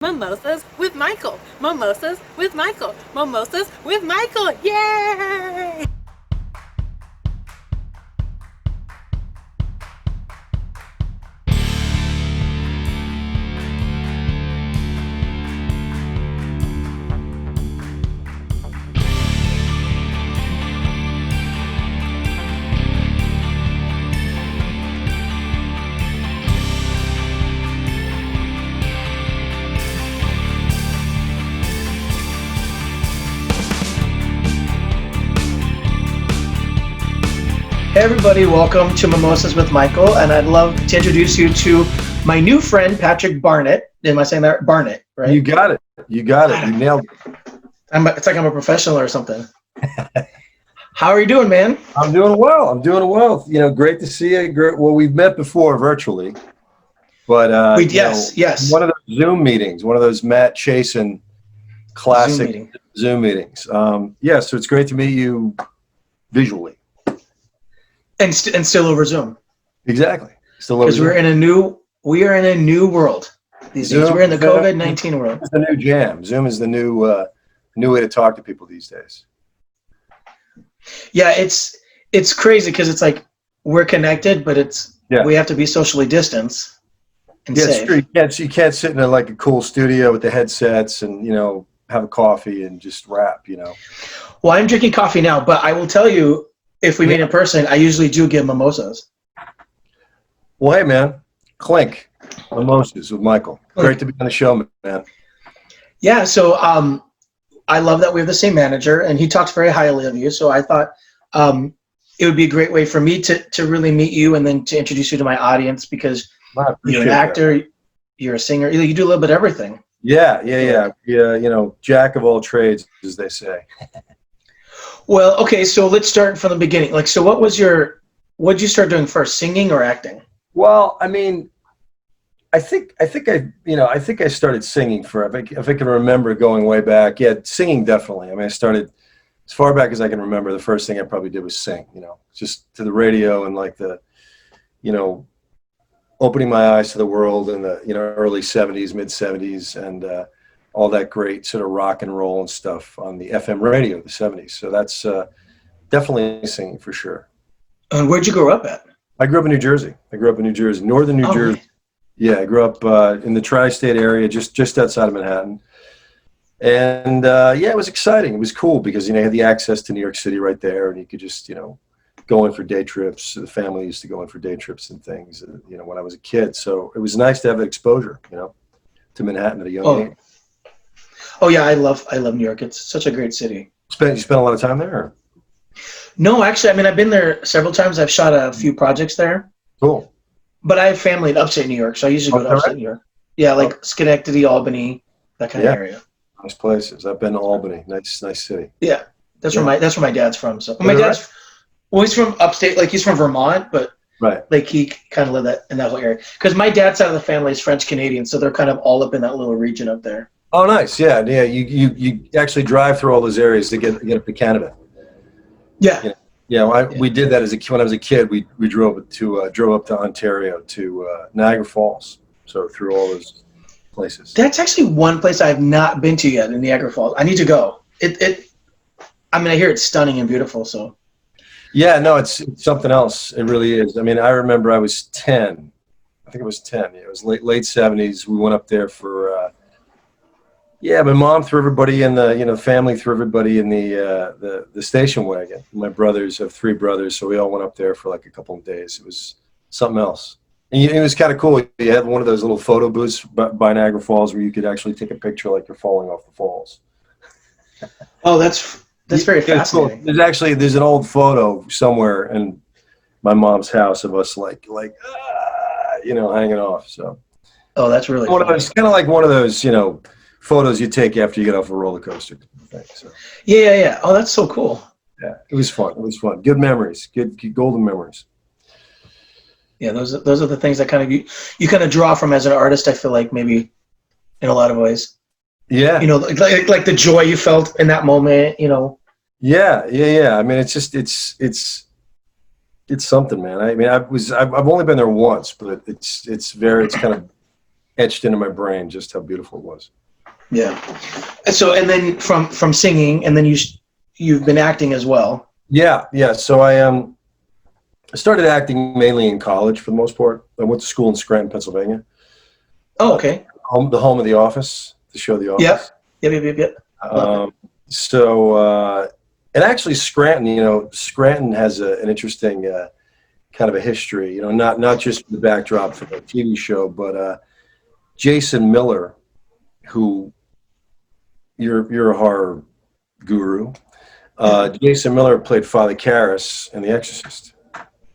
Mimosas with Michael. Mimosas with Michael. Mimosas with Michael. Yay! Hey everybody, welcome to Mimosas with Michael, and I'd love to introduce you to my new friend, Patrick Barnitt. Am I saying that? Barnitt, right? You got it. You got it. You nailed it. It's like I'm a professional or something. How are you doing, man? I'm doing well. I'm doing well. You know, great to see you. Great. Well, we've met before virtually, but yes. One of those Zoom meetings, one of those Matt Chassin classic Zoom meetings. So it's great to meet you visually. And still over Zoom. Exactly. Still over because Zoom. we are in a new world these days. We're in the COVID-19 world. It's the new jam. Zoom is the new way to talk to people these days. Yeah, it's crazy because it's like we're connected, but we have to be socially distanced and safe. It's true. You can't sit in a cool studio with the headsets and have a coffee and just rap. Well, I'm drinking coffee now, but I will tell you, if we meet in person, I usually do give mimosas. Well, hey, man. Clink. Mimosas with Michael. Great to be on the show, man. Yeah, so I love that we have the same manager, and he talks very highly of you. So I thought it would be a great way for me to really meet you and then to introduce you to my audience because you're an actor, you're a singer, you do a little bit of everything. Yeah. Jack of all trades, as they say. Well, okay, so let's start from the beginning. So what did you start doing first, singing or acting? Well, I mean, I think I started singing if I can remember going way back. Yeah, singing definitely. I mean, I started as far back as I can remember. The first thing I probably did was sing, just to the radio and opening my eyes to the world in the, early 70s, mid 70s, and all that great sort of rock and roll and stuff on the FM radio of the 70s. So that's definitely singing for sure. And where'd you grow up at? I grew up in New Jersey. Northern New Jersey. Man. Yeah, I grew up in the tri-state area, just outside of Manhattan. And it was exciting. It was cool because, you had the access to New York City right there, and you could just, go in for day trips. The family used to go in for day trips and things, when I was a kid. So it was nice to have exposure, to Manhattan at a young age. Oh yeah, I love New York. It's such a great city. You spent a lot of time there? Or? No, actually, I mean, I've been there several times. I've shot a few projects there. Cool. But I have family in upstate New York, so I usually go to upstate New York. Yeah, Schenectady, Albany, that kind of area. Nice places. I've been to Albany. Nice city. Yeah, that's where my dad's from. So he's from upstate, he's from Vermont, but he kind of lived in that whole area. Because my dad's side of the family is French Canadian, so they're kind of all up in that little region up there. Oh, nice. Yeah. You actually drive through all those areas to get up to Canada. Yeah. We did that when I was a kid. We drove up to Ontario to Niagara Falls. So through all those places. That's actually one place I have not been to yet in Niagara Falls. I need to go. I hear it's stunning and beautiful. So. Yeah, no, it's something else. It really is. I mean, I remember I was 10. I think it was 10. Yeah, it was late 70s. We went up there for. My mom threw everybody in the, family threw everybody in the station wagon. My brothers have 3 brothers, so we all went up there for a couple of days. It was something else. And it was kind of cool. You had one of those little photo booths by Niagara Falls where you could actually take a picture like you're falling off the falls. Oh, that's very fascinating. Cool. There's an old photo somewhere in my mom's house of us hanging off. So. Oh, that's really cool. It's kind of like one of those, photos you take after you get off a roller coaster. So. Yeah. Oh, that's so cool. Yeah, it was fun. Good memories. Good golden memories. Yeah, those are the things that kind of you kind of draw from as an artist. I feel like maybe in a lot of ways. Yeah. Like the joy you felt in that moment. Yeah. I mean, it's just it's something, man. I mean, I've only been there once, but it's kind of etched into my brain just how beautiful it was. Yeah. So, and then from singing, and then you've been acting as well. Yeah. So I started acting mainly in college for the most part. I went to school in Scranton, Pennsylvania. Oh, okay. The home of The Office, the show The Office. Yep. And actually Scranton has an interesting kind of a history, not just the backdrop for the TV show, but Jason Miller, who you're a horror guru. Jason Miller played Father Karras in The Exorcist.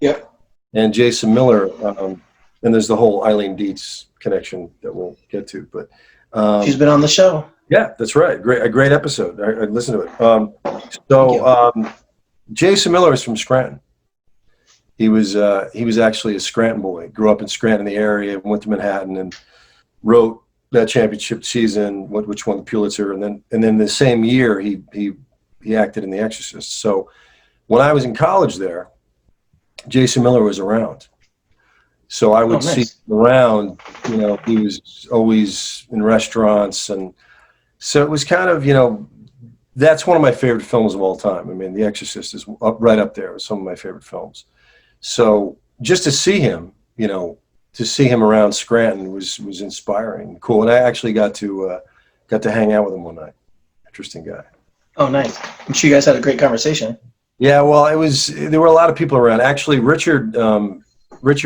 Yep. And Jason Miller, and there's the whole Eileen Dietz connection that we'll get to, but she's been on the show. Yeah, that's right. A great episode. I listened to it. Jason Miller is from Scranton. He was actually a Scranton boy. Grew up in Scranton, the area, went to Manhattan, and wrote that championship season, which won the Pulitzer. And then the same year, he acted in The Exorcist. So when I was in college there, Jason Miller was around. So I would see him around. He was always in restaurants, and so it was kind of, that's one of my favorite films of all time. I mean, The Exorcist is right up there with some of my favorite films. So just to see him, around Scranton was inspiring and cool. And I actually got to hang out with him one night. Interesting guy. Oh, nice. I'm sure you guys had a great conversation. Yeah, well, there were a lot of people around. Actually, Richard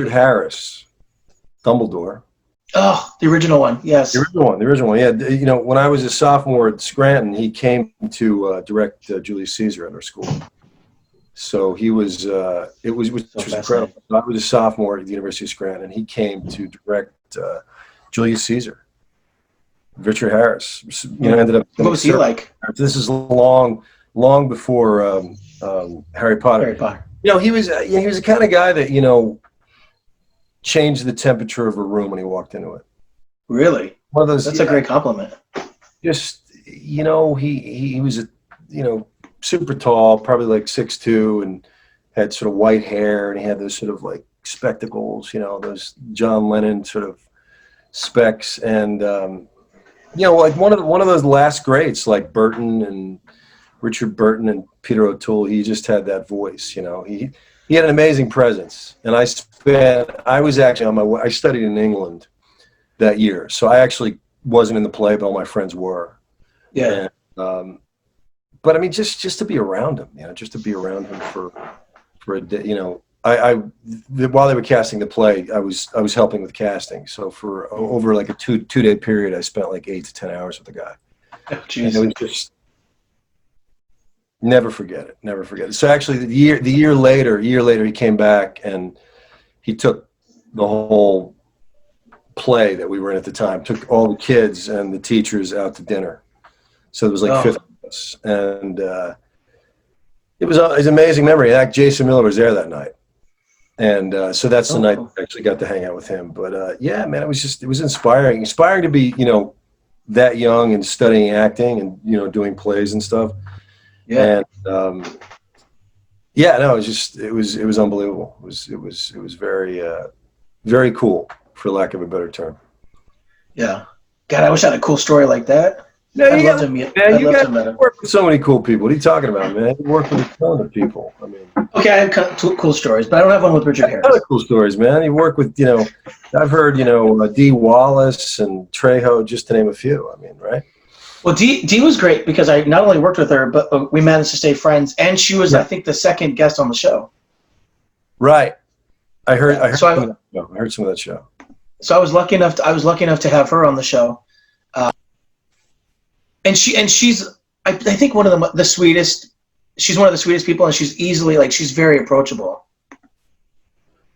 Harris, Dumbledore. Oh, the original one, yes. The original one, yeah. When I was a sophomore at Scranton, he came to direct Julius Caesar at our school. So he was, which was incredible. I was a sophomore at the University of Scranton, and he came to direct Julius Caesar. Richard Harris, ended up. What was he like? This is long before Harry Potter. He was the kind of guy that changed the temperature of a room when he walked into it. Really? One of those. That's a great compliment. Just he was super tall, probably like 6'2", and had sort of white hair, and he had those sort of like spectacles, those John Lennon sort of specs, and like one of those last greats like Burton and Richard Burton and Peter O'Toole. He just had that voice, He had an amazing presence, and I was actually on my way. I studied in England that year, so I actually wasn't in the play, but all my friends were. Yeah. And, but I mean, just to be around him, just to be around him for a day, while they were casting the play, I was helping with casting. So for over like a two-day period, I spent like 8 to 10 hours with the guy. Oh, geez. And it was just. Never forget it. So actually, the year later, he came back and he took the whole play that we were in at the time, took all the kids and the teachers out to dinner. So it was like 50 of us, and it was an amazing memory. Jason Miller was there that night, and so that's the night I actually got to hang out with him. But yeah, man, it was inspiring to be that young and studying acting and doing plays and stuff. Yeah. And it was unbelievable. It was very very cool, for lack of a better term. Yeah. God, I wish I had a cool story like that. Yeah, you work with so many cool people. What are you talking about, man? You work with a ton of people. I mean, okay, I have cool stories, but I don't have one with Richard Harris. Other cool stories, man. You work with, I've heard, Dee Wallace and Trejo, just to name a few. I mean, right? Well, Dee was great because I not only worked with her, but we managed to stay friends, and she was, I think, the second guest on the show. Right. I heard some of that show. So I was lucky enough to have her on the show. And she's I think one of the sweetest. She's one of the sweetest people, and she's easily she's very approachable.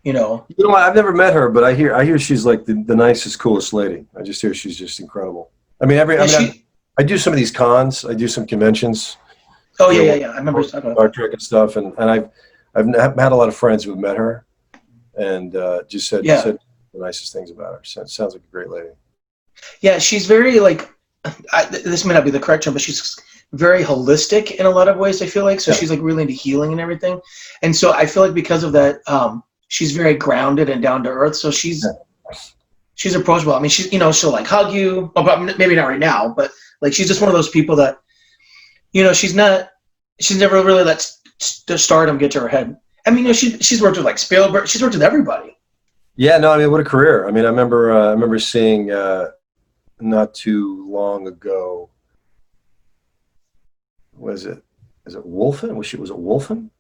I've never met her, but I hear she's like the nicest, coolest lady. I just hear she's just incredible. I mean, I do some of these cons. I do some conventions. Oh yeah. I remember talking about Star Trek and stuff, and I've had a lot of friends who have met her, and just said the nicest things about her. So it sounds like a great lady. Yeah, she's very this may not be the correct term, but she's very holistic in a lot of ways, I feel like. So she's really into healing and everything. And so I feel like because of that, she's very grounded and down to earth. So she's she's approachable. I mean, she's, she'll like hug you, but maybe not right now, but like she's just one of those people that, she's never really let the stardom get to her head. I mean, she's worked with like Spielberg. She's worked with everybody. Yeah, no, I mean, what a career. I mean, I remember seeing not too long ago. Is it Wolfen? Was it Wolfen?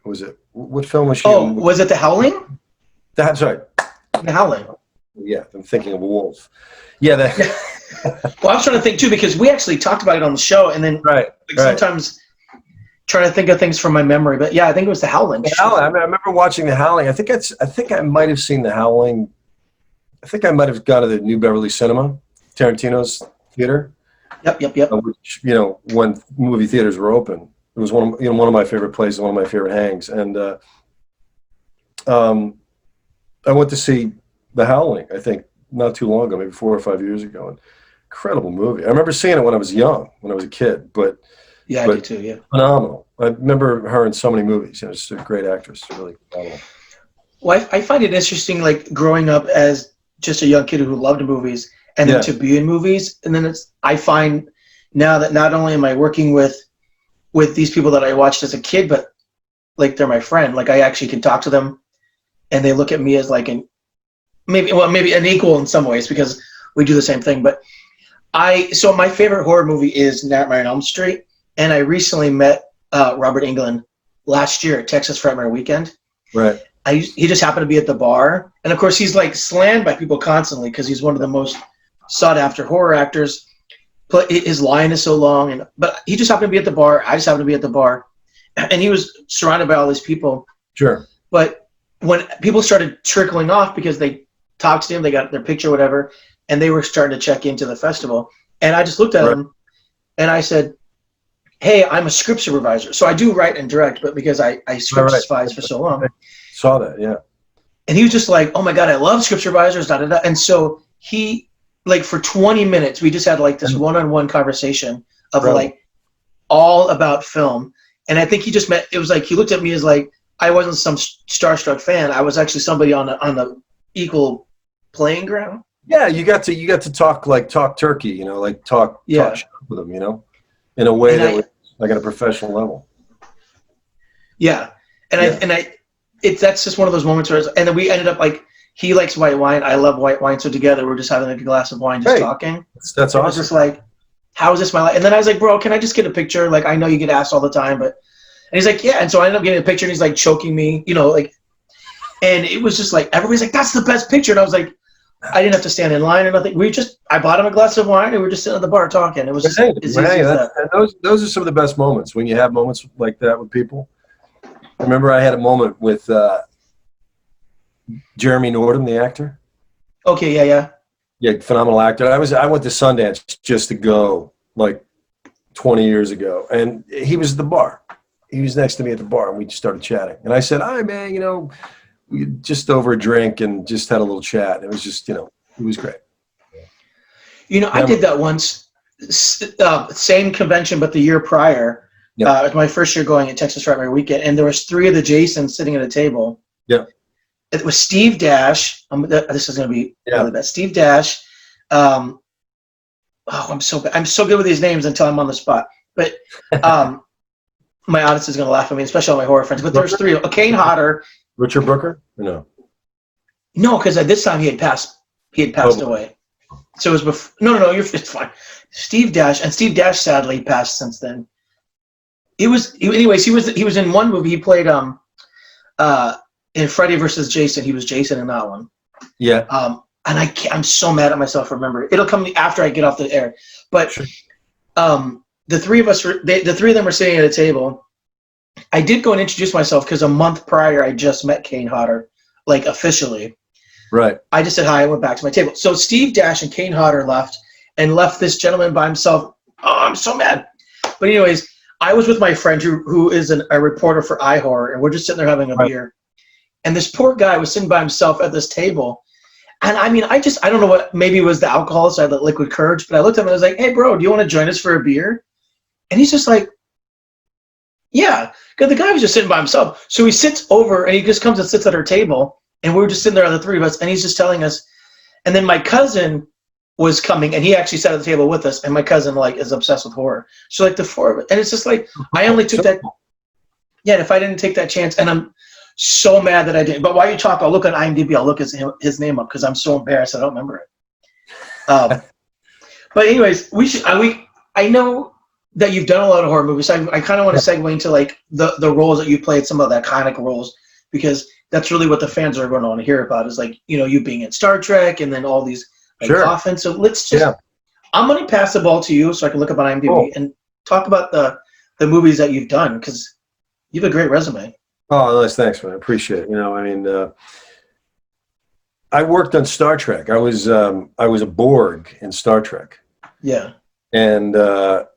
Was it, what film was she in? Was it The Howling? Sorry. The Howling. Yeah, I'm thinking of a wolf. Yeah. Well, I was trying to think too, because we actually talked about it on the show, and then sometimes trying to think of things from my memory. But yeah, I think it was The Howling. I remember watching The Howling. I think I might have seen The Howling. I think I might have gone to the New Beverly Cinema, Tarantino's theater. Yep. Which, when movie theaters were open, it was one of my favorite places, one of my favorite hangs, and I went to see The Howling, I think, not too long ago, maybe 4 or 5 years ago. And incredible movie. I remember seeing it when I was young, when I was a kid, but I do too. Yeah, phenomenal. I remember her in so many movies. She's a great actress, really phenomenal. Well, I find it interesting, like growing up as just a young kid who loved movies, and then to be in movies, and then I find now that not only am I working with these people that I watched as a kid, but like they're my friend. Like I actually can talk to them, and they look at me as like maybe an equal in some ways because we do the same thing. But so my favorite horror movie is Nightmare on Elm Street, and I recently met Robert Englund last year at Texas Frightmare Weekend. Right. He just happened to be at the bar, and of course he's like slammed by people constantly because he's one of the most sought after horror actors. But his line is so long, but he just happened to be at the bar. I just happened to be at the bar, and he was surrounded by all these people. Sure. But when people started trickling off because they talked to him, they got their picture, whatever, and they were starting to check into the festival, and I just looked at him, and I said, "Hey, I'm a script supervisor, so I do write and direct, but because I script supervised for so long." Saw that, yeah. And he was just like, "Oh my God, I love script supervisors, da da da." And so he, like, for 20 minutes, we just had like this one-on-one conversation of like all about film. And I think it was like he looked at me as like I wasn't some starstruck fan. I was actually somebody on the equal playing ground. Yeah, you got to talk turkey, like talk shop with them, in a way that was like at a professional level. Yeah, that's just one of those moments where, and then we ended up like, he likes white wine, I love white wine, so together we're just having like a glass of wine, just talking. That's awesome. It was just like, how is this my life? And then I was like, bro, can I just get a picture? Like, I know you get asked all the time, and he's like, yeah. And so I ended up getting a picture, and he's like choking me, like, and it was just like, everybody's like, that's the best picture. And I was like, I didn't have to stand in line or nothing. I bought him a glass of wine, and we were just sitting at the bar talking. It was just as easy as that. Those are some of the best moments, when you have moments like that with people. I remember I had a moment with Jeremy Northam, the actor. Okay, yeah, phenomenal actor. I went to Sundance just to go like 20 years ago, and he was at the bar. He was next to me at the bar, and we just started chatting. And I said, "Hi, man, we just over a drink and just had a little chat." It was just, it was great. I did that once, same convention, but the year prior. It was my first year going at Texas Frightmare Weekend, and there was 3 of the Jasons sitting at a table. Yeah. It was Steve Dash. This is going to be really bad. Steve Dash. I'm so bad. I'm so good with these names until I'm on the spot. But my audience is going to laugh at me, especially all my horror friends. But there was 3. Kane Hodder. Richard Brooker? Or no? No, because at this time he had passed away. So it was before. No. It's fine. Steve Dash, and Steve Dash sadly passed since then. Anyways, he was in one movie. He played in Freddy vs. Jason. He was Jason in that one. Yeah. And I'm so mad at myself for remembering. It'll come after I get off the air. But the 3 of us the 3 of them were sitting at a table. I did go and introduce myself because a month prior I just met Kane Hodder, like officially. Right. I just said hi. I went back to my table. So Steve Dash and Kane Hodder left this gentleman by himself. Oh, I'm so mad. But anyways, I was with my friend who is a reporter for iHorror, and we're just sitting there having a beer. And this poor guy was sitting by himself at this table. And I mean, I don't know what, maybe it was the alcohol, so I had liquid courage, but I looked at him and I was like, "Hey, bro, do you want to join us for a beer?" And he's just like, "Yeah," because the guy was just sitting by himself. So he sits over, and he just comes and sits at our table, and we were just sitting there, the 3 of us, and he's just telling us, And then my cousin was coming, and he actually sat at the table with us. And my cousin like is obsessed with horror. So like the four of it, and it's just like I only took that. Yeah, and if I didn't take that chance, and I'm so mad that I didn't. But while you talk, I'll look at IMDb. I'll look his name up because I'm so embarrassed I don't remember it. But anyways, we should. I know that you've done a lot of horror movies. So I kind of want to segue into like the roles that you played, some of the iconic roles, because that's really what the fans are going to want to hear about. Is like you being in Star Trek, and then all these coffins. So let's just. Yeah. I'm going to pass the ball to you so I can look up on IMDb and talk about the movies that you've done because you have a great resume. Oh, nice, thanks, man. I appreciate it. I mean, I worked on Star Trek. I was a Borg in Star Trek. Yeah. And that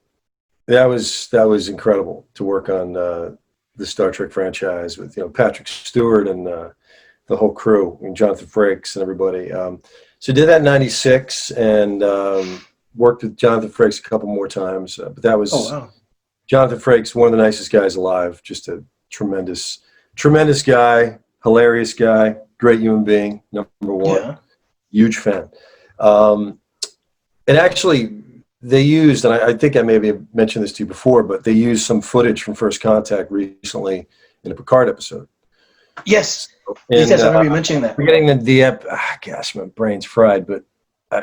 was incredible to work on the Star Trek franchise with Patrick Stewart and the whole crew and Jonathan Frakes and everybody. So did that in '96 and worked with Jonathan Frakes a couple more times. But that was Jonathan Frakes, one of the nicest guys alive. Just a tremendous guy, hilarious guy, great human being. Number one, huge fan. And actually, they used, and I think I maybe mentioned this to you before, but they used some footage from First Contact recently in a Picard episode. Yes. Yes, I remember you mentioning that. Forgetting gosh, my brain's fried, but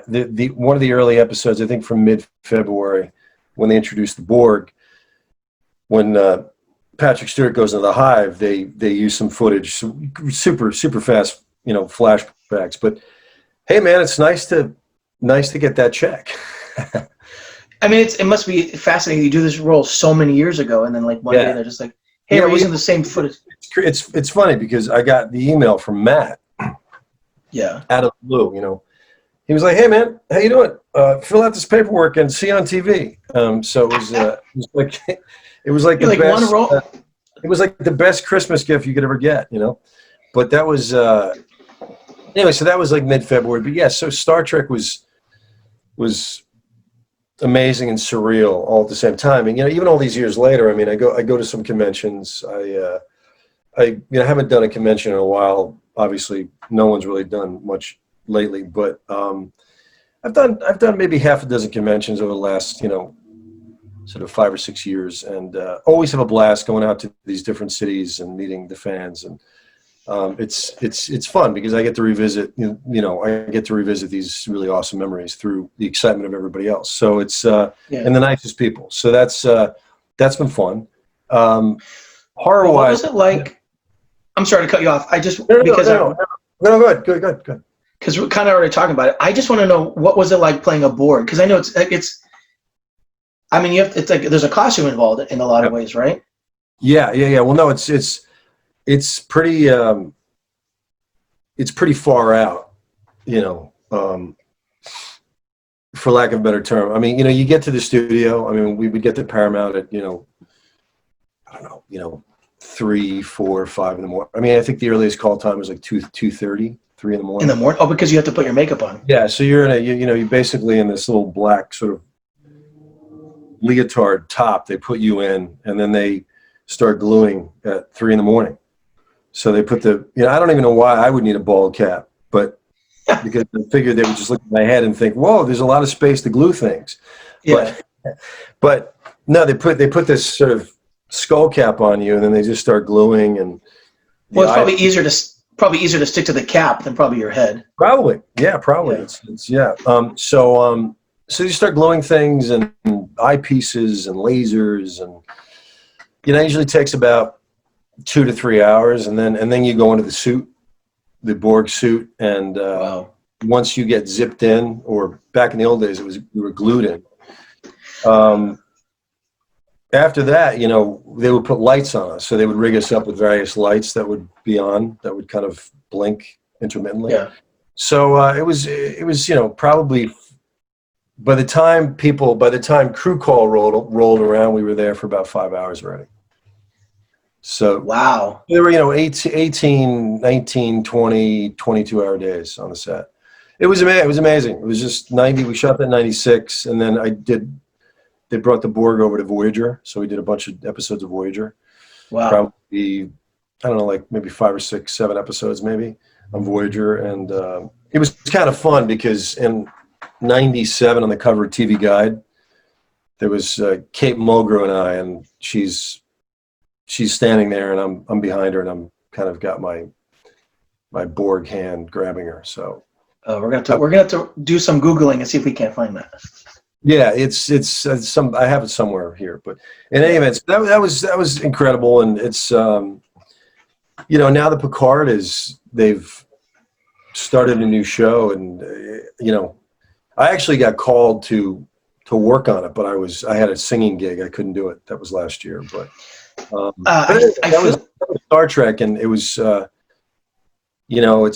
the one of the early episodes, I think from mid-February, when they introduced the Borg, when Patrick Stewart goes into the hive, they use some footage, super fast, flashbacks. But hey, man, it's nice to get that check. I mean, it must be fascinating. You do this role so many years ago, and then like one day they're just like, "Hey, we're using the same footage." It's funny because I got the email from Matt. Yeah. Out of the blue, he was like, "Hey, man, how you doing? Fill out this paperwork and see you on TV." So it was like the best. It was like the best Christmas gift you could ever get, But that was anyway. So that was like mid-February. But yeah, so Star Trek was amazing and surreal all at the same time. And even all these years later, I mean, I go to some conventions. I haven't done a convention in a while. Obviously, no one's really done much lately. But I've done maybe half a dozen conventions over the last sort of 5 or 6 years, and always have a blast going out to these different cities and meeting the fans. And it's fun because I get to revisit, these really awesome memories through the excitement of everybody else. So it's and the nicest people. So that's been fun. Horror-wise, what was it like? I'm sorry to cut you off. I just no, good. Because we're kind of already talking about it. I just want to know what was it like playing a Borg? Because I know it's. I mean, it's like there's a costume involved in a lot of ways, right? Yeah. Well, no, it's pretty far out, for lack of a better term. I mean, you get to the studio. I mean, we would get to Paramount at, I don't know, 3, 4, 5 in the morning. I mean, I think the earliest call time was like 2:30, 3 in the morning. In the morning? Oh, because you have to put your makeup on. Yeah, so you're you're basically in this little black sort of leotard top they put you in, and then they start gluing at 3 in the morning. So they put I don't even know why I would need a bald cap, but because I figured they would just look at my head and think, whoa, there's a lot of space to glue things. Yeah. But no, they put this sort of skull cap on you, and then they just start gluing. And well, it's probably easier to stick to the cap than probably your head. Probably, yeah, probably. Yeah. So you start gluing things and eyepieces and lasers, and it usually takes about 2 to 3 hours, and then you go into the suit, the Borg suit, and once you get zipped in, or back in the old days, we were glued in. After that, they would put lights on us, so they would rig us up with various lights that would be on, that would kind of blink intermittently. Yeah. So it was probably by the time crew call rolled around, we were there for about 5 hours already. So wow, there were 18, 19, 20, 22-hour days on the set. It was amazing. It was just 90. We shot that in 96, and then they brought the Borg over to Voyager, so we did a bunch of episodes of Voyager. Wow. Probably, I don't know, like maybe 5 or 6, 7 episodes maybe on Voyager, and it was kind of fun because in '97 on the cover of TV Guide, there was Kate Mulgrew and I, and she's standing there, and I'm behind her, and I'm kind of got my Borg hand grabbing her. So we're gonna have to do some Googling and see if we can't find that. yeah, it's some, I have it somewhere here, but in any event, that was incredible, and it's you know, now the Picard they've started a new show, and you know, I actually got called to work on it, but I had a singing gig. I couldn't do it. That was last year, but that was Star Trek, and it was you know,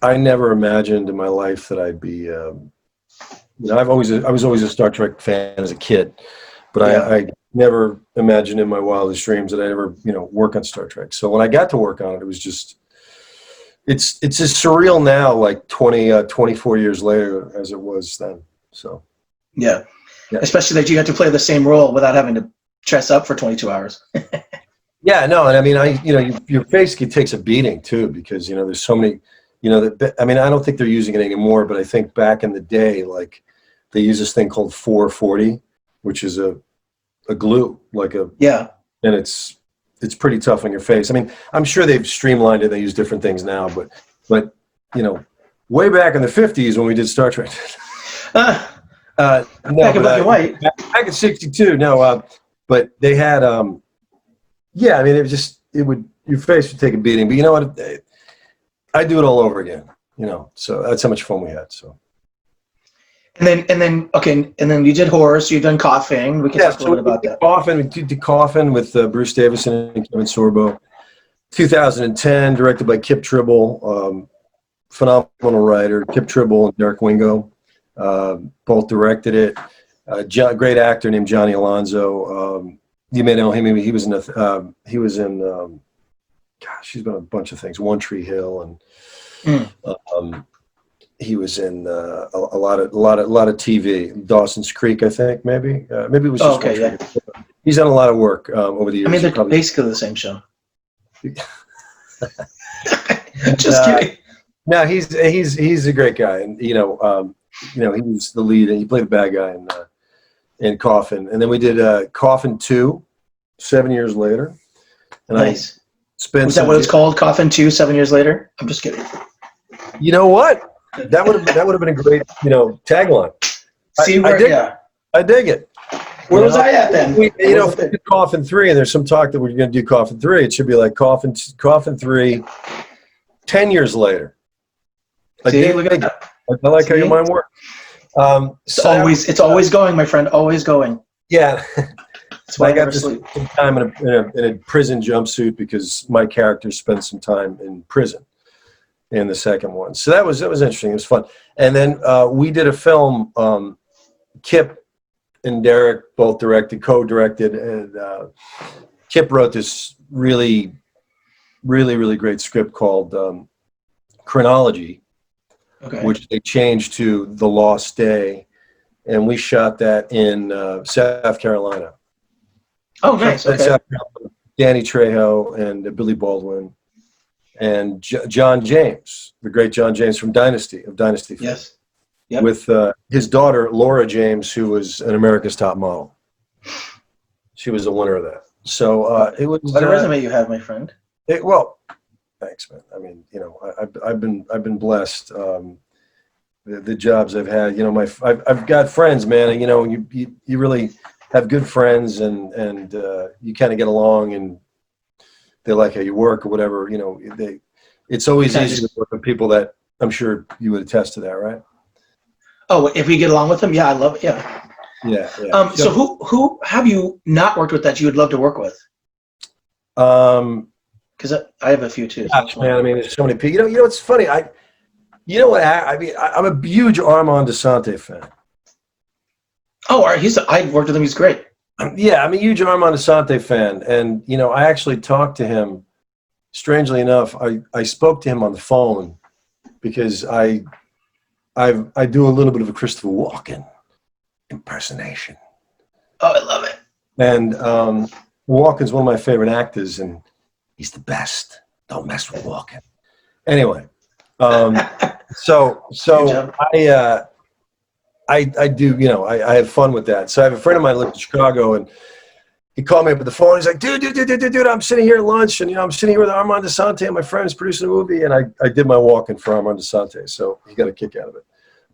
I never imagined in my life that I'd be you know, I was always a Star Trek fan as a kid, but I never imagined in my wildest dreams that I'd ever, you know, work on Star Trek. So when I got to work on it, it was just, it's as surreal now, like 24 years later as it was then. So yeah, especially that you had to play the same role without having to dress up for 22 hours. yeah, no, and I mean, you know, your face takes a beating too, because, you know, there's so many, you know, I mean, I don't think they're using it anymore, but I think back in the day, like they use this thing called 440, which is a glue, like and it's pretty tough on your face. I mean, I'm sure they've streamlined it. They use different things now, but you know, way back in the 50s when we did Star Trek. No, back in black and white. Back in '62, no, but they had, yeah, I mean, your face would take a beating, but you know what? I'd do it all over again, you know, so that's how much fun we had, so. And then you did horror, so you've done Coughing. We can talk a little bit about that. We did Coffin with Bruce Davison and Kevin Sorbo. 2010, directed by Kip Tribble, phenomenal writer. Kip Tribble and Derek Wingo both directed it. Great actor named Johnny Alonso. You may know him. He was in gosh, he's been in a bunch of things. One Tree Hill, and he was in a lot of TV. Dawson's Creek, I think, maybe it was just One Tree Hill. He's done a lot of work over the years. I mean, they're basically the same show. Just kidding. No, he's a great guy, and you know, he was the lead, and he played the bad guy in Coffin, and then we did Coffin 2, 7 years later. And nice. Was that what it's called? Coffin 2, 7 years later? I'm just kidding. You know what? That would have been a great, you know, tagline. I dig it. Where was I at then? You know, if we did Coffin 3, and there's some talk that we're going to do Coffin 3, it should be like Coffin 3, 10 years later. See, look at that. I like how your mind works. It's always going, my friend. Always going. Yeah. That's why I got some time in a prison jumpsuit because my character spent some time in prison in the second one. So that was interesting. It was fun. And then we did a film. Kip and Derek both co-directed, and Kip wrote this really, really, really great script called Chronology, which they changed to The Lost Day, and we shot that in South Carolina. Oh, nice. Okay. Danny Trejo and Billy Baldwin and John James, the great John James from Dynasty fame. Yes. Yep. With his daughter, Laura James, who was an America's Top Model. She was the winner of that. So it was. What a resume you have, my friend. Well, thanks, man. I mean, you know, I've been blessed. The jobs I've had, you know, I've got friends, man. And, you know, you really have good friends, and you kind of get along, and they like how you work or whatever. You know, it's always easy to work with people that I'm sure you would attest to that, right? Oh, if we get along with them, yeah, I love it. Yeah. Yeah. So who have you not worked with that you would love to work with? Because I have a few too. Gosh, man, I mean, there's so many people. You know, it's funny. You know what? I mean, I'm a huge Armand Desante fan. Oh, I worked with him. He's great. Yeah, I'm a huge Armand Desante fan, and you know, I actually talked to him. Strangely enough, I spoke to him on the phone because I do a little bit of a Christopher Walken impersonation. Oh, I love it. And Walken's one of my favorite actors, and he's the best. Don't mess with Walken. Anyway, So Good job. I do, you know, I have fun with that. So I have a friend of mine who lives in Chicago, and he called me up at the phone. He's like, dude, I'm sitting here at lunch, and, you know, I'm sitting here with Armand Desante, and my friend's producing a movie, and I did my walk-in for Armand Desante, so he got a kick out of it.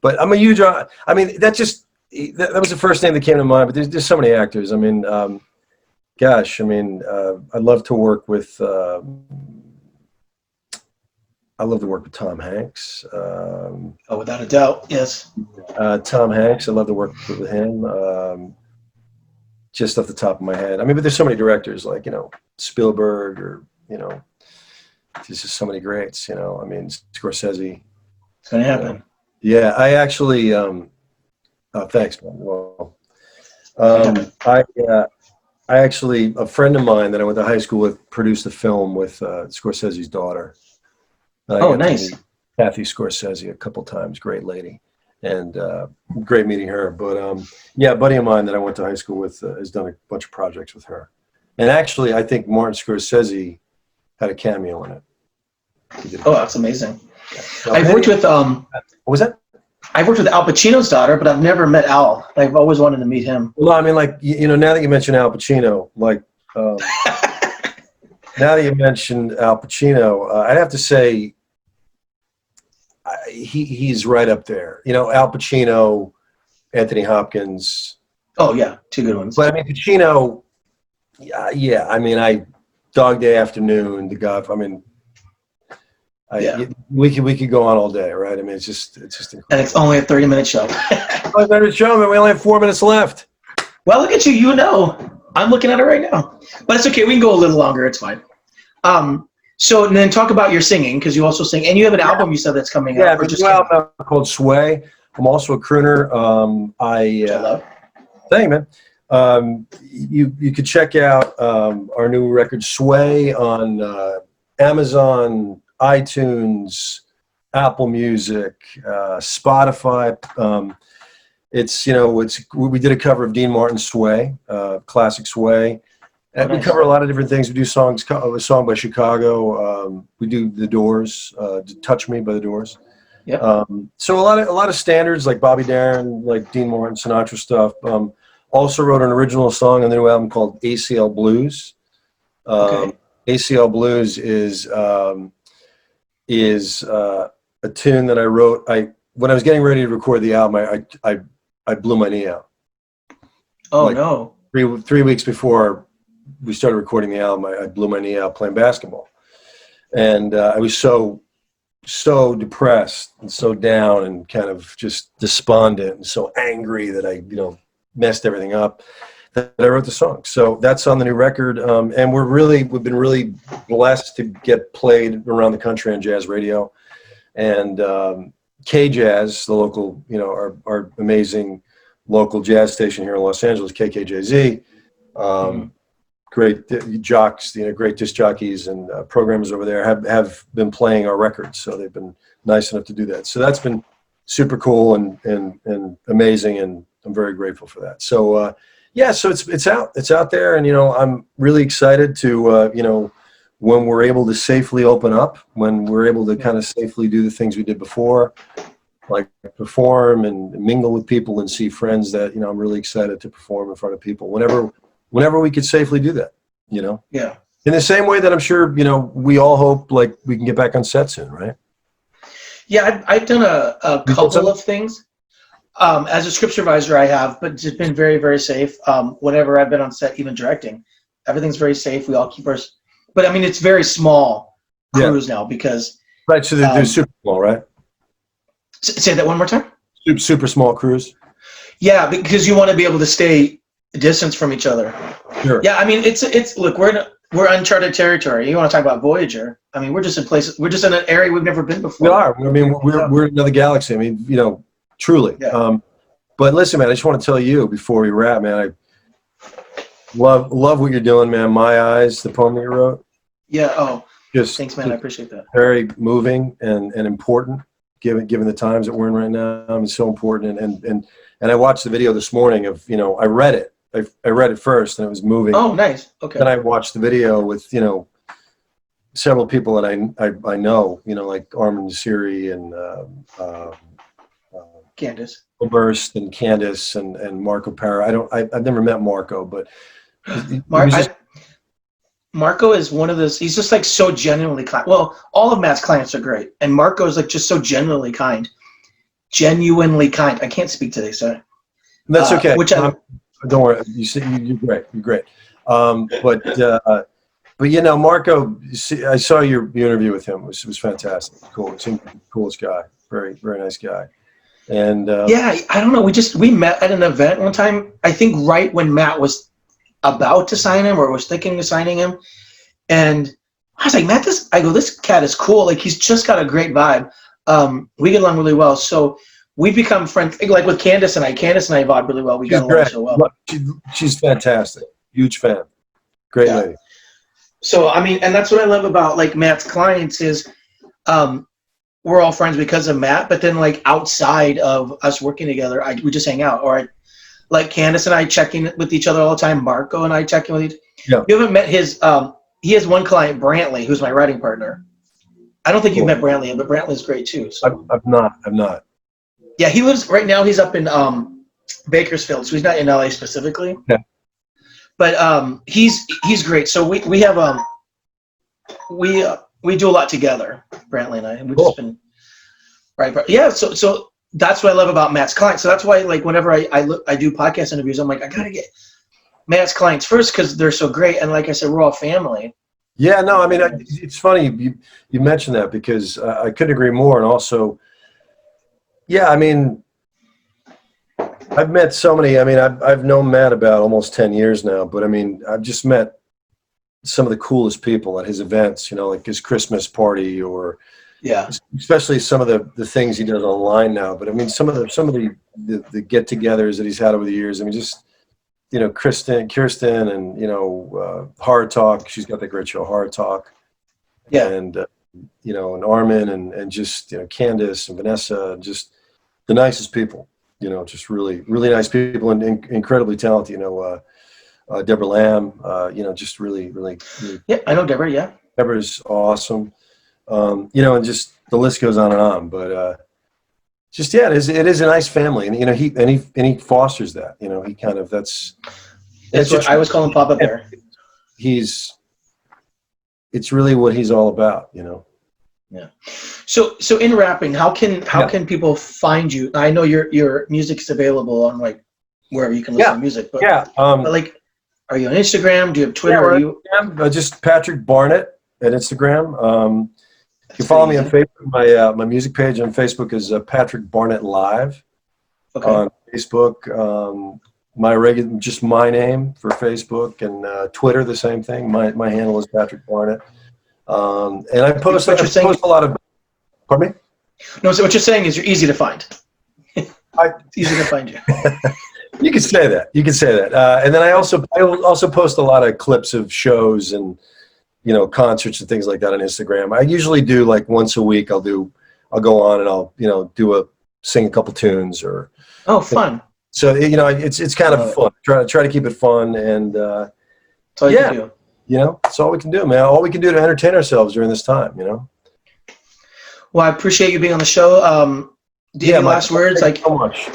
But I'm a huge, I mean, that was the first name that came to mind, but there's so many actors. I mean, gosh, I mean, I'd love to work with, I love to work with Tom Hanks. Oh, without a doubt, yes. Tom Hanks, I love to work with him. Just off the top of my head. I mean, but there's so many directors like, you know, Spielberg, or, you know, there's just so many greats, you know. I mean, Scorsese. It's going to happen. Yeah, I actually, oh, thanks, man. Well, I actually, a friend of mine that I went to high school with produced a film with Scorsese's daughter. Oh, nice. Kathy Scorsese a couple times, great lady, and great meeting her. But yeah, a buddy of mine that I went to high school with has done a bunch of projects with her. And actually, I think Martin Scorsese had a cameo in it. Oh, that's amazing. So, I've worked with what was that? I've worked with Al Pacino's daughter, but I've never met Al. I've always wanted to meet him. Well, I mean, like, you know, now that you mention Al Pacino, like, now that you mentioned Al Pacino, I'd have to say he's right up there. You know, Al Pacino, Anthony Hopkins. Oh, yeah, two good ones. But I mean, Pacino, yeah. I mean, Dog Day Afternoon, The God. I mean, we could go on all day, right? I mean, it's just incredible. And it's only a 30-minute show. 5-minute show, man. We only have 4 minutes left. Well, look at you. You know. I'm looking at it right now. But it's okay. We can go a little longer. It's fine. So and then talk about your singing, because you also sing. And you have an album you said that's coming out. Yeah, there's an album called Sway. I'm also a crooner. I love. Thank you, man. You could check out our new record Sway on Amazon, iTunes, Apple Music, Spotify. It's, you know, we did a cover of Dean Martin's Sway, classic Sway. And we cover a lot of different things. We do songs, a song by Chicago. We do The Doors, Touch Me by The Doors. Yeah. So a lot of standards like Bobby Darin, like Dean Martin, Sinatra stuff. Also wrote an original song on the new album called ACL Blues. Okay. ACL Blues is a tune that I wrote. When I was getting ready to record the album, I blew my knee out. Oh, like, no. 3 weeks before we started recording the album, I blew my knee out playing basketball. And I was so depressed and so down and kind of just despondent and so angry that I, you know, messed everything up, that I wrote the song. So that's on the new record. And we've been really blessed to get played around the country on jazz radio. And K-Jazz, the local, you know, our amazing local jazz station here in Los Angeles, KKJZ, great jocks, you know, great disc jockeys and programmers over there have been playing our records. So they've been nice enough to do that. So that's been super cool and amazing, and I'm very grateful for that. So yeah, so it's out there, and, you know, I'm really excited to you know, when we're able to safely open up, when we're able to kind of safely do the things we did before, like perform and mingle with people and see friends, that, you know, I'm really excited to perform in front of people whenever we could safely do that, you know? Yeah. In the same way that I'm sure, you know, we all hope like we can get back on set soon, right? Yeah, I've done a couple of things. As a script supervisor, I have, but it's been very, very safe. Whenever I've been on set, even directing, everything's very safe. We all keep ours. But I mean, it's very small crews now because. Right. So they're super small, right? Say that one more time. Super small crews. Yeah, because you want to be able to stay distance from each other. Sure. Yeah, I mean, it's look, we're uncharted territory. You want to talk about Voyager? I mean, we're just in an area we've never been before. We are. I mean, we're in another galaxy. I mean, you know, truly. Yeah. But listen, man, I just want to tell you before we wrap, man, I love what you're doing, man. My Eyes, the poem that you wrote. Yeah. Oh, just thanks, man. I appreciate that. Very moving and important, given the times that we're in right now. I mean, it's so important. And I watched the video this morning of, you know, I read it. I read it first, and it was moving. Oh, nice. Okay. Then I watched the video with, you know, several people that I know, like Armin Siri and Candace. Burst and Candace and Marco Para. I've never met Marco, but Marco is one of those. He's just like so genuinely kind. Well, all of Matt's clients are great, and Marco is like just so genuinely kind. Genuinely kind. I can't speak today, so that's okay. Don't worry. You're great. You're great. But Marco, I saw your interview with him. It was fantastic. Cool. Seemed like the coolest guy. Very, very nice guy. And yeah, I don't know. We met at an event one time. I think right when Matt was about to sign him or was thinking of signing him, and I was like, Matt, this cat is cool. Like he's just got a great vibe. We get along really well. So we've become friends. Like with Candace and I vibe really well. We got along so well. She's fantastic. Huge fan. Great lady. So I mean, and that's what I love about like Matt's clients is, we're all friends because of Matt. But then like outside of us working together, we just hang out. Or like Candace and I check in with each other all the time. Marco and I check in with each. Yeah. You haven't met his. He has one client, Brantley, who's my writing partner. I don't think you've met Brantley, but Brantley's great too. So. I'm not. Yeah, he lives right now. He's up in Bakersfield, so he's not in LA specifically. Yeah. But he's great. So we have we do a lot together, Brantley and I. And we've just been right. Yeah. So that's what I love about Matt's clients. So that's why like whenever I do podcast interviews, I'm like I gotta get Matt's clients first because they're so great. And like I said, we're all family. Yeah. No. I mean, it's funny you mentioned that because I couldn't agree more. And also, yeah. I mean, I've met so many. I mean, I've known Matt about almost 10 years now. But I mean, I've just met some of the coolest people at his events. Like his Christmas party or. Yeah, especially some of the things he does online now. But I mean, some of the get-togethers that he's had over the years. I mean, just Kirsten, and Hard Talk. She's got that great show, Hard Talk. Yeah, and and Armin and just Candace and Vanessa, and just the nicest people. Just really really nice people and incredibly talented. Deborah Lamb. Just really really. Yeah, I know Deborah. Yeah, Deborah's awesome. And just the list goes on and on, but it is a nice family, and he fosters that. He kind of that's what I was calling Papa Bear. It's really what he's all about, Yeah. So in rapping, how can people find you? I know your music is available on like wherever you can listen to music, but but like, are you on Instagram? Do you have Twitter? Yeah, just Patrick Barnitt at Instagram. You can follow me on Facebook. My music page on Facebook is Patrick Barnitt Live. Okay. On Facebook, just my name for Facebook, and Twitter the same thing. My handle is Patrick Barnitt, and I post a lot of. Pardon me? No, so what you're saying is you're easy to find. It's easy to find you. You can say that. And then I also post a lot of clips of shows and. Concerts and things like that on Instagram. I usually do like once a week. I'll go on and I'll sing a couple tunes or. Oh, fun. So it's kind of fun. Try to keep it fun and. That's all you can do. That's all we can do, man. All we can do to entertain ourselves during this time. Well, I appreciate you being on the show. Do you have any last words? Like so much.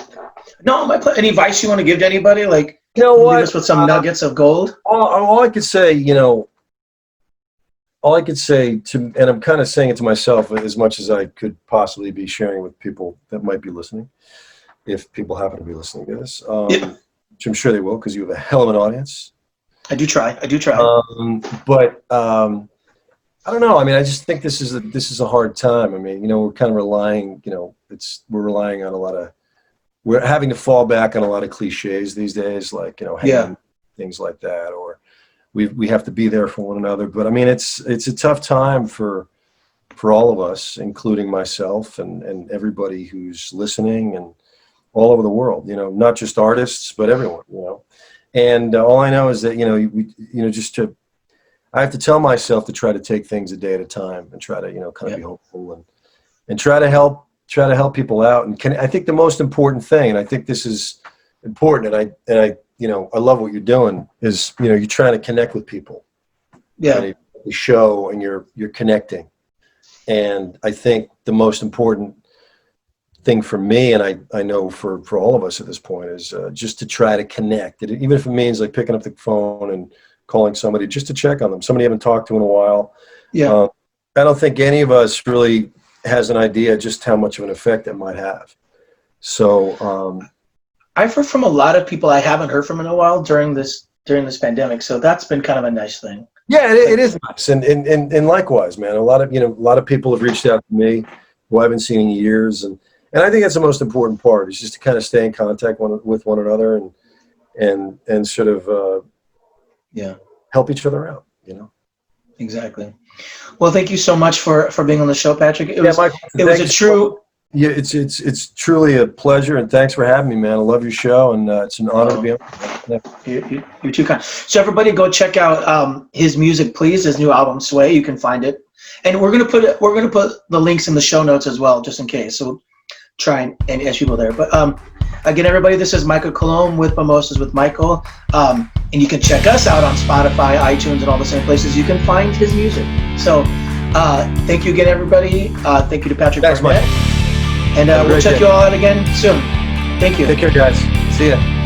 No, any advice you want to give to anybody? Like what? Leave us with some nuggets of gold. All I could say, all I could say and I'm kind of saying it to myself as much as I could possibly be sharing with people that might be listening, if people happen to be listening to this, which I'm sure they will, because you have a hell of an audience. I do try. But I don't know. I mean, I just think this is a hard time. I mean, we're kind of relying, we're relying on we're having to fall back on a lot of cliches these days, like, things like that, or we have to be there for one another. But I mean, it's a tough time for all of us, including myself and everybody who's listening and all over the world, not just artists, but everyone, and all I know is that, I have to tell myself to try to take things a day at a time and try to, kind of be hopeful and try to help people out. And I think the most important thing, and I think this is important, and I love what you're doing, is, you're trying to connect with people. Yeah. the show and you're connecting. And I think the most important thing for me, and I know for all of us at this point, is just to try to connect. Even if it means like picking up the phone and calling somebody just to check on them, somebody you haven't talked to in a while. Yeah. I don't think any of us really has an idea just how much of an effect that might have. So I've heard from a lot of people I haven't heard from in a while during this pandemic. So that's been kind of a nice thing. yeah, it is nice. And likewise, man, a lot of people have reached out to me who I haven't seen in years. And I think that's the most important part, is just to kind of stay in contact with one another and sort of help each other out, you know. Exactly. Well, thank you so much for being on the show, Patrick. Michael, it was a true. Yeah, it's truly a pleasure, and thanks for having me, man. I love your show, and it's an honor to be on. You're too kind. So everybody, go check out his music, please. His new album, Sway. You can find it, and we're gonna put the links in the show notes as well, just in case. So try and ask people there. But again, everybody, this is Michael Colomb with Mimosas with Michael, and you can check us out on Spotify, iTunes, and all the same places you can find his music. So thank you again, everybody. Thank you to Patrick. Thanks, Barnitt. Mike. And we'll check you all out again soon. Thank you. Take care, guys. See ya.